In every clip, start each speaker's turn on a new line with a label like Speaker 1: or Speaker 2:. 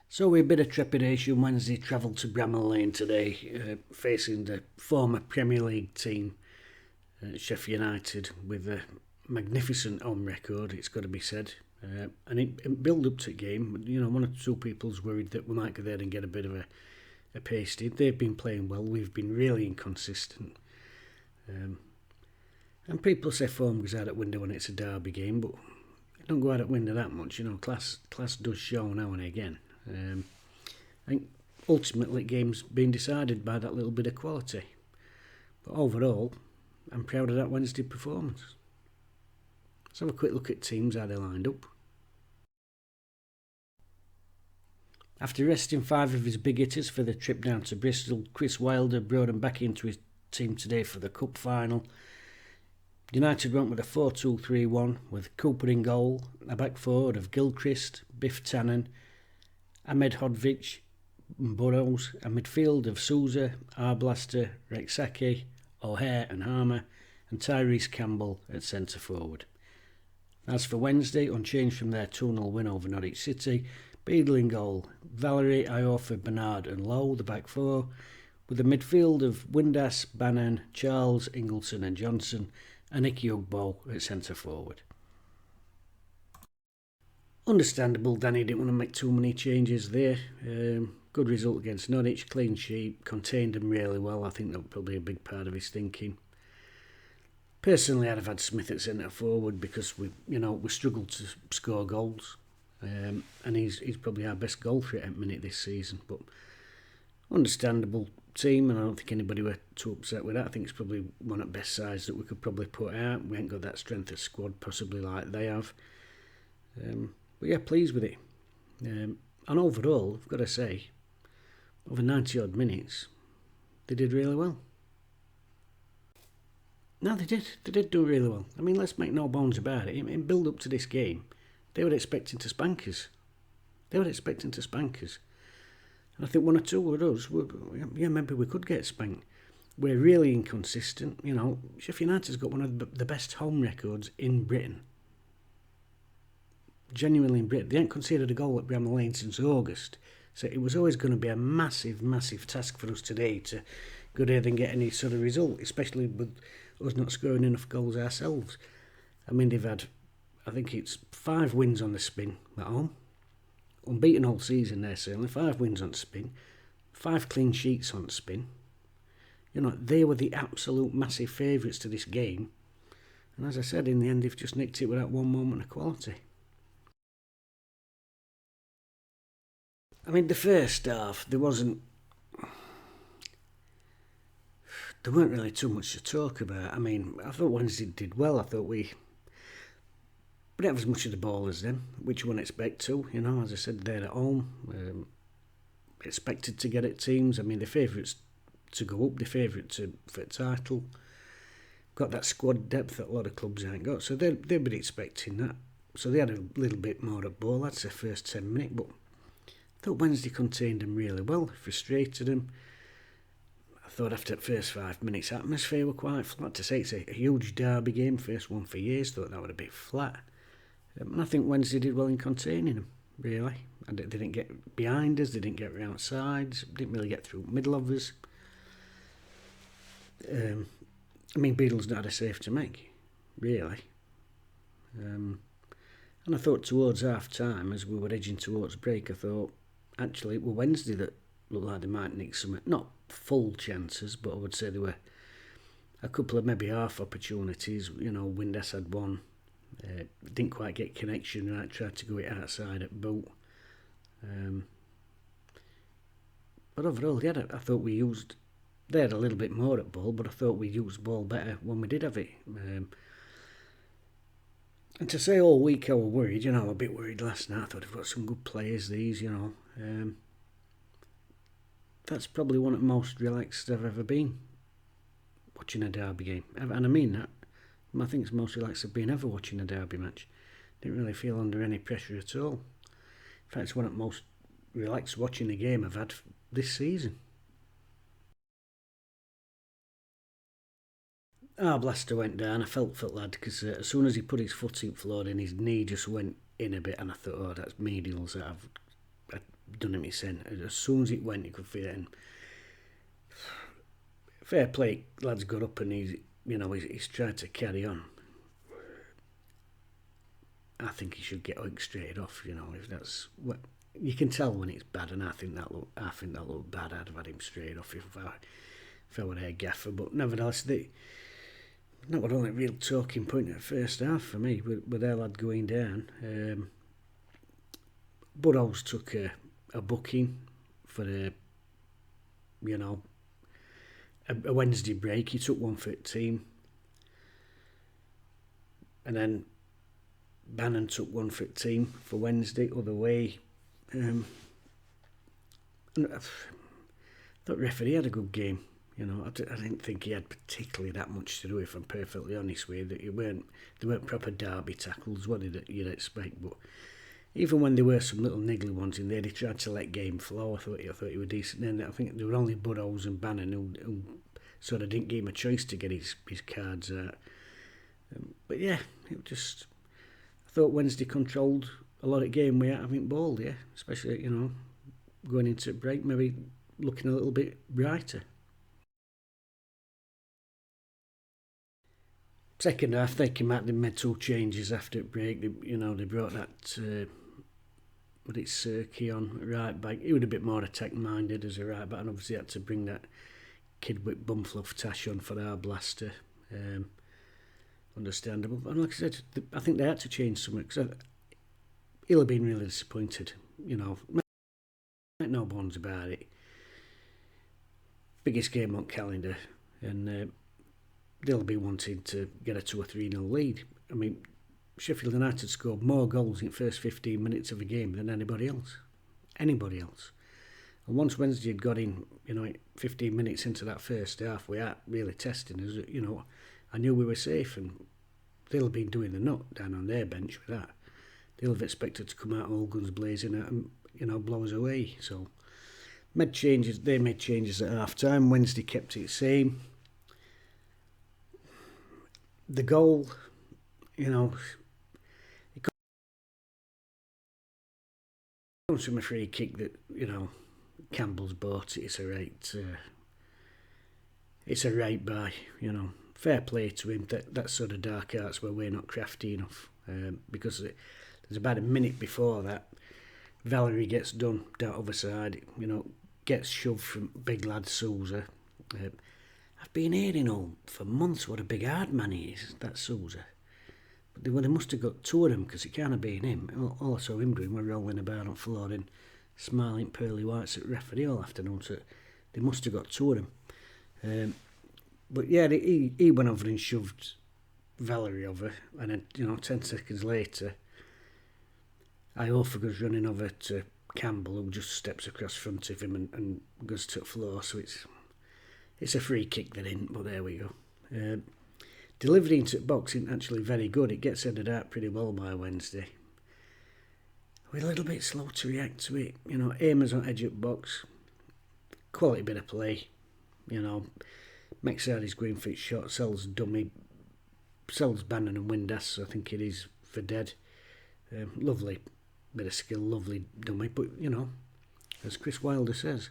Speaker 1: So with a bit of trepidation, Wednesday travelled to Bramall Lane today, facing the former Premier League team, Sheffield United, with a magnificent home record, it's got to be said. And it built up to the game. You know, one or two people's worried that we might go there and get a bit of a pasty. They've been playing well. We've been really inconsistent. And people say form goes out at window when it's a derby game, but it don't go out at window that much. You know, class does show now and again. I think ultimately the game's been decided by that little bit of quality. But overall, I'm proud of that Wednesday performance. Let's have a quick look at teams, how they lined up. After resting 5 of his big hitters for the trip down to Bristol, Chris Wilder brought him back into his team today for the Cup final. United went with a 4-2-3-1 with Cooper in goal, a back forward of Gilchrist, Biff Tannen, Ahmed Hodvich, Burrows, a midfield of Souza, Arblaster, Rexaki, O'Hare and Harmer, and Tyrese Campbell at centre forward. As for Wednesday, unchanged from their 2-0 win over Norwich City, Beadle in goal, Valerie, Iofa, Bernard and Lowe, the back four, with a midfield of Windass, Bannon, Charles, Ingleson and Johnson, and Nicky Ugbo at centre forward. Understandable, Danny didn't want to make too many changes there. Good result against Norwich, clean sheet, contained them really well. I think that was probably a big part of his thinking. Personally, I'd have had Smith at centre forward because we struggled to score goals, and he's probably our best goal threat at the minute this season. But understandable team, and I don't think anybody were too upset with that. I think it's probably one of the best sides that we could probably put out. We ain't got that strength of squad possibly like they have. But yeah, pleased with it. And overall, I've got to say, over 90 odd minutes, they did really well. No, they did. They did do really well. I mean, let's make no bones about it. In build up to this game, they were expecting to spank us. And I think one or two of us, maybe we could get spanked. We're really inconsistent. You know, Sheffield United's got one of the best home records in Britain. Genuinely in Britain. They ain't conceded a goal at Bramall Lane since August. So it was always going to be a massive, massive task for us today to go there and get any sort of result, especially with us not scoring enough goals ourselves. I mean, they've had, I think it's 5 wins on the spin at home. Unbeaten all season there, certainly. 5 wins on the spin. 5 clean sheets on the spin. You know, they were the absolute massive favourites to this game. And as I said, in the end, they've just nicked it with that one moment of quality. I mean, the first half, there weren't really too much to talk about. I mean, I thought Wednesday did well. I thought we didn't have as much of the ball as them, which you wouldn't expect to. You know, as I said, they're at home. Expected to get at teams. I mean, they're favourites to go up. They're favourite for the title. Got that squad depth that a lot of clubs ain't got. So they've been expecting that. So they had a little bit more at ball. That's the first 10 minutes, but I thought Wednesday contained them really well, frustrated them. I thought after the first 5 minutes, atmosphere were quite flat. To say it's a huge derby game, first one for years, thought that would a bit flat. And I think Wednesday did well in containing them, really. And they didn't get behind us, they didn't get round sides, didn't really get through middle of us. I mean, Beadle's not had a save to make, really. And I thought towards half time, as we were edging towards break, I thought actually it was Wednesday that looked like they might nick some, not full chances, but I would say there were a couple of maybe half opportunities. You know, Windass had one, didn't quite get connection right, tried to go it outside at boot. But overall, yeah, I thought they had a little bit more at ball, but I thought we used ball better when we did have it. And to say all week I was worried, you know, I was a bit worried last night. I thought they've got some good players, these, you know. That's probably one of the most relaxed I've ever been watching a derby game. And I mean that. I think it's the most relaxed I've been ever watching a derby match. Didn't really feel under any pressure at all. In fact, it's one of the most relaxed watching a game I've had this season. Blaster went down. I felt for the lad because as soon as he put his foot in floor, then his knee just went in a bit, and I thought, oh, that's medials that I've done him his in. As soon as it went, you could feel it. And fair play, lad's got up and he's tried to carry on. I think he should get straight off. If that's what you can tell when it's bad, and I think that looked bad. I'd have had him straight off if I were their gaffer. But nevertheless, that was only real talking point at the first half for me, with their lad going down. Burrows took a booking for a Wednesday break. He took one for the team, and then Bannon took one for the team for Wednesday, other way. And I thought referee had a good game. I didn't think he had particularly that much to do, if I'm perfectly honest with you. They weren't proper derby tackles, what you'd expect. But even when there were some little niggly ones in there, they tried to let game flow. I thought he was decent. And I think there were only Burrows and Bannon who sort of didn't give him a choice to get his cards out. But yeah, it just... I thought Wednesday controlled a lot of game without having ball, yeah. Especially, going into break, maybe looking a little bit brighter. Second half, they came out, they made 2 changes after break. They brought that, Serkey on right back. He was a bit more attack-minded as a right back, and obviously had to bring that kid with bumfluff tash on for our blaster. Understandable. And like I said, I think they had to change something, because he'll have been really disappointed. Make no bones about it. Biggest game on calendar, and they'll be wanting to get a 2 or 3-0 lead. I mean, Sheffield United scored more goals in the first 15 minutes of a game than anybody else. And once Wednesday had got in, 15 minutes into that first half, we weren't really testing us. I knew we were safe, and they'll have been doing the nut down on their bench with that. They'll have expected to come out all guns blazing and, blow us away. So, they made changes at half time. Wednesday kept it the same. The goal, it comes from a free kick that, Campbell's bought it. It's a right by, fair play to him. That sort of dark arts where we're not crafty enough, because there's about a minute before that, Valerie gets done down other side, gets shoved from big lad Souza. I've been hearing for months what a big hard man he is, that Souza. But they must have got 2 of them, because it can't have been him. All I saw him doing was rolling about on the floor and smiling pearly whites at referee all afternoon. So they must have got 2 of them. But yeah, he went over and shoved Valerie over, and then 10 seconds later, Iorfa running over to Campbell, who just steps across front of him and goes to the floor. So it's a free kick they're in, but there we go. Delivery into the box isn't actually very good. It gets headed out pretty well by Wednesday. We're a little bit slow to react to it. Aimers on edge of the box. Quality bit of play. Mexari's going for his shot, sells dummy, sells Bannon and Windass, I think it is, for dead. Lovely bit of skill, lovely dummy, but as Chris Wilder says,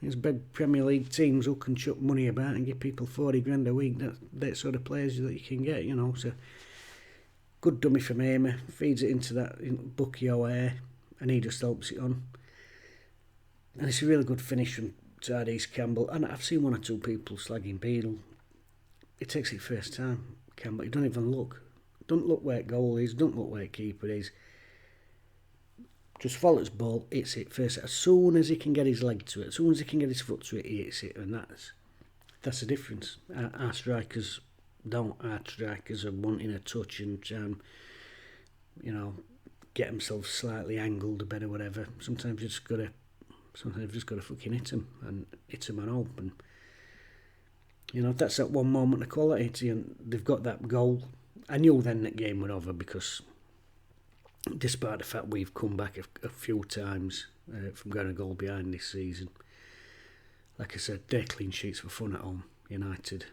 Speaker 1: there's big Premier League teams who can chuck money about and give people 40 grand a week. That sort of players that you can get, so good dummy from Aimer, feeds it into that Bucky O'Hare, and he just helps it on. And it's a really good finish from Tardis Campbell, and I've seen 1 or 2 people slagging Beadle. He takes it first time, Campbell. He don't even look. Don't look where goal is, don't look where keeper is. Just follows ball, hits it first. As soon as he can get his leg to it, as soon as he can get his foot to it, he hits it, and that's the difference. Our strikers don't. Our strikers are wanting a touch and get themselves slightly angled a bit or whatever. Sometimes you've just got to fucking hit them and open. That's that one moment of quality. And they've got that goal. I knew then that game went over, because despite the fact we've come back a few times from going a goal behind this season, like I said, their clean sheets were fun at home, United.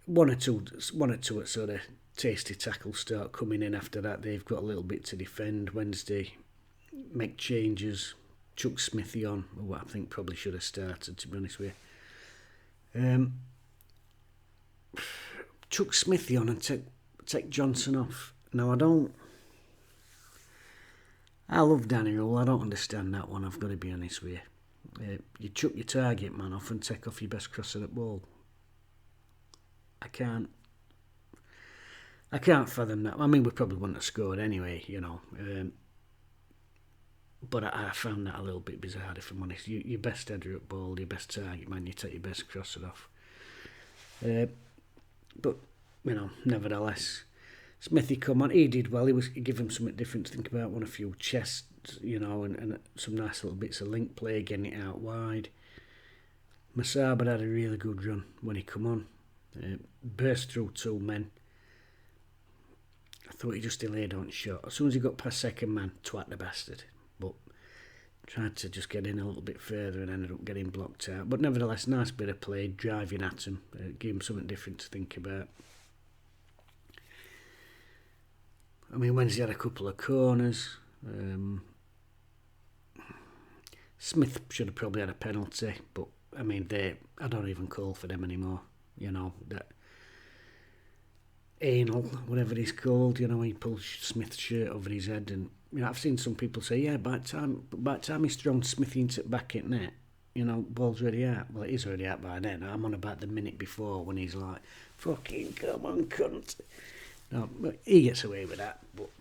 Speaker 1: one or two sort of tasty tackles start coming in after that. They've got a little bit to defend. Wednesday, make changes. Chuck Smithy on, who I think probably should have started, to be honest with you. Chuck Smithy on and take Johnson off. Now, I love Danny Rule. I don't understand that one, I've got to be honest with you. You chuck your target man off and take off your best crosser at ball. I can't fathom that. I mean, we probably wouldn't have scored anyway, you know. But I found that a little bit bizarre, if I'm honest. Your best header at ball, your best target man, you take your best crosser off. But, you know, nevertheless, Smithy come on. He did well. He gave him something different to think about. Won a few chests, you know, and some nice little bits of link play, getting it out wide. Masaba had a really good run when he come on. Burst through two men. I thought he just delayed on shot. As soon as he got past second man, twat the bastard. But tried to just get in a little bit further and ended up getting blocked out. But nevertheless, nice bit of play, driving at him, gave him something different to think about. I mean, Wednesday had a couple of corners. Smith should have probably had a penalty, but I mean, I don't even call for them anymore. You know, that anal, whatever he's called, you know, he pulls Smith's shirt over his head, and you know, I've seen some people say, yeah, by the time he's thrown Smithy into the back at net, you know, ball's already out. Well, it is already out by then. I'm on about the minute before when he's like, fucking come on, cunt. No, but he gets away with that, but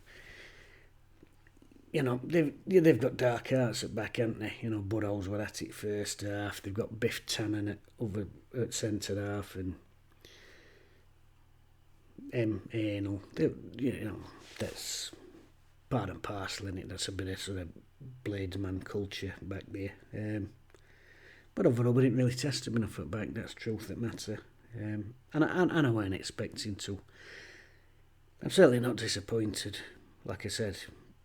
Speaker 1: you know, they've got dark arts at back, haven't they? You know, Burrows were at it first half. They've got Biff Tannen at centre half, and Anal. You know, that's part and parcel, isn't it? That's a bit of sort of bladesman culture back there. But overall, we didn't really test them enough at back. That's truth that matter. And I weren't expecting to. I'm certainly not disappointed. Like I said,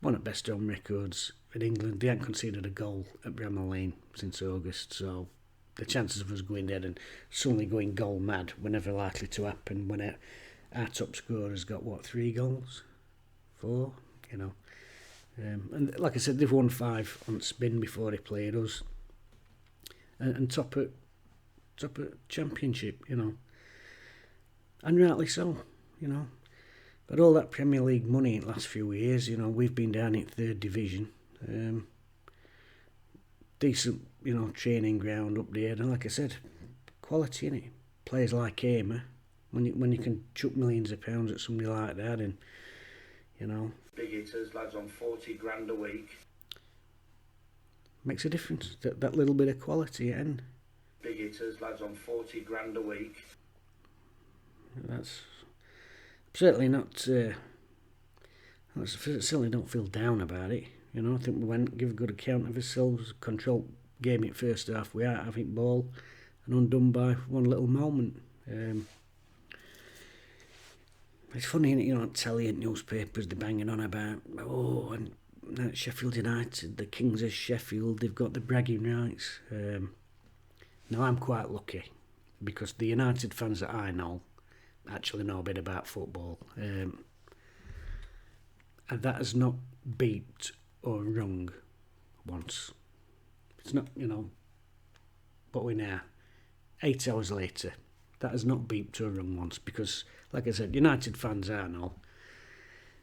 Speaker 1: one of the best home records in England. They haven't conceded a goal at Bramall Lane since August, so the chances of us going there and suddenly going goal mad were never likely to happen when our top scorer's got, 3 goals? 4? You know. And like I said, they've won 5 on spin before they played us. And top at Championship, you know. And rightly so, you know. Got all that Premier League money in the last few years, you know, we've been down in 3rd division. Decent, you know, training ground up there. And like I said, quality, innit? Players like Hamer, when you can chuck millions of pounds at somebody like that, and, you know.
Speaker 2: Big hitters, lads on 40 grand a week.
Speaker 1: Makes a difference, that little bit of quality, and
Speaker 2: Big hitters, lads on 40 grand a week.
Speaker 1: That's certainly not. I certainly don't feel down about it. You know, I think we went, give a good account of ourselves. Control game in first half. We are having ball and undone by one little moment. It's funny, you know, telly and newspapers, they're banging on about, and Sheffield United, the Kings of Sheffield, they've got the bragging rights. Now, I'm quite lucky because the United fans that I know actually know a bit about football. And that has not beeped or rung once. It's not, you know, but we're now 8 hours later. That has not beeped or rung once because, like I said, United fans I know,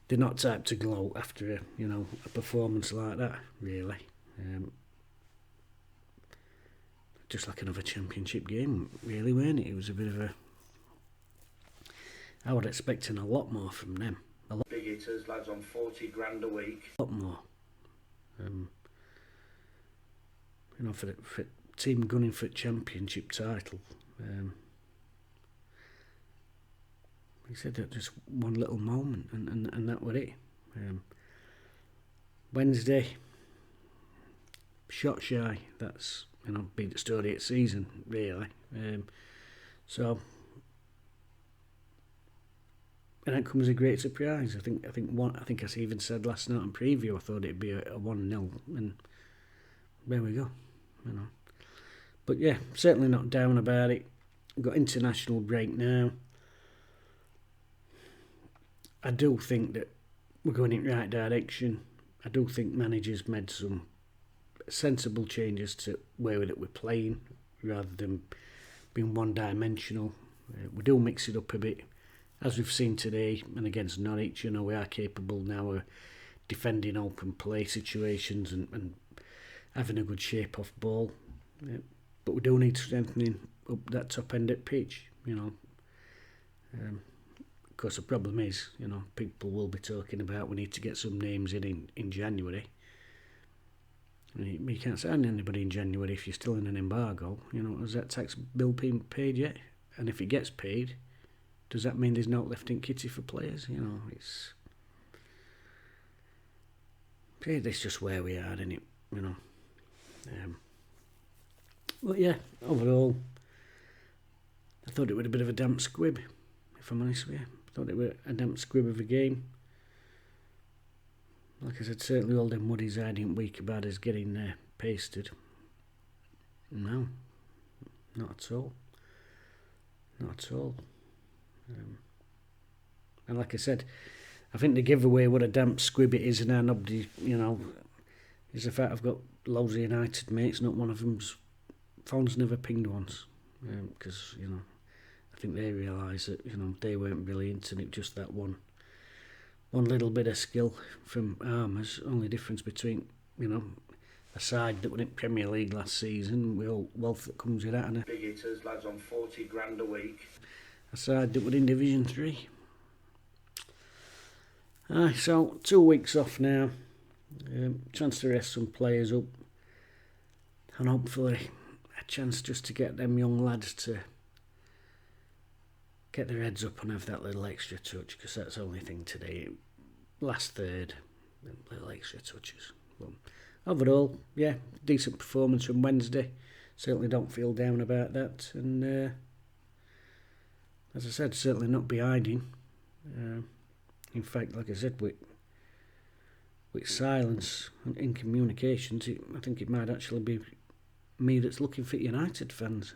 Speaker 1: they're not type to gloat after a performance like that, really. Just like another Championship game, really, weren't it? It was a bit of a. I was expecting a lot more from them.
Speaker 2: Big hitters, lads on 40 grand a week.
Speaker 1: A lot more. For the team gunning for Championship title. He said that just one little moment, and that was it. Wednesday, shot shy. That's been the story of the season, really. So. And that comes a great surprise. I think I even said last night on preview I thought it'd be a 1-0, and there we go. But yeah, certainly not down about it. We've got international break now. I do think that we're going in the right direction. I do think managers made some sensible changes to where that we're playing rather than being one-dimensional. We do mix it up a bit. As we've seen today and against Norwich, we are capable now of defending open play situations and having a good shape off ball. But we do need strengthening up that top end at pitch, Of course, the problem is, people will be talking about we need to get some names in January. You can't sign anybody in January if you're still in an embargo. Has that tax bill been paid yet? And if it gets paid, does that mean there's no left in kitty for players? It's just where we are, isn't it? But yeah, overall, I thought it was a bit of a damp squib, if I'm honest with you. I thought it was a damp squib of a game. Like I said, certainly all them Woody's hiding weak about us getting pasted. No, not at all. Not at all. And like I said, I think the giveaway what a damp squib it is, and now nobody, is the fact I've got loads of United mates, not one of them's phone's never pinged once. Because, I think they realise that, they weren't brilliant and it just that one little bit of skill from Armours. Only difference between, a side that went in Premier League last season with all wealth that comes with that, and
Speaker 2: big hitters, lads on 40 grand a week.
Speaker 1: A side that were in Division 3. So 2 weeks off now. Chance to rest some players up, and hopefully a chance just to get them young lads to get their heads up and have that little extra touch, because that's the only thing today. Last third, little extra touches. But overall, yeah, decent performance from Wednesday. Certainly don't feel down about that, and as I said, certainly not behind him. In fact, like I said, with silence and in communications, I think it might actually be me that's looking for United fans.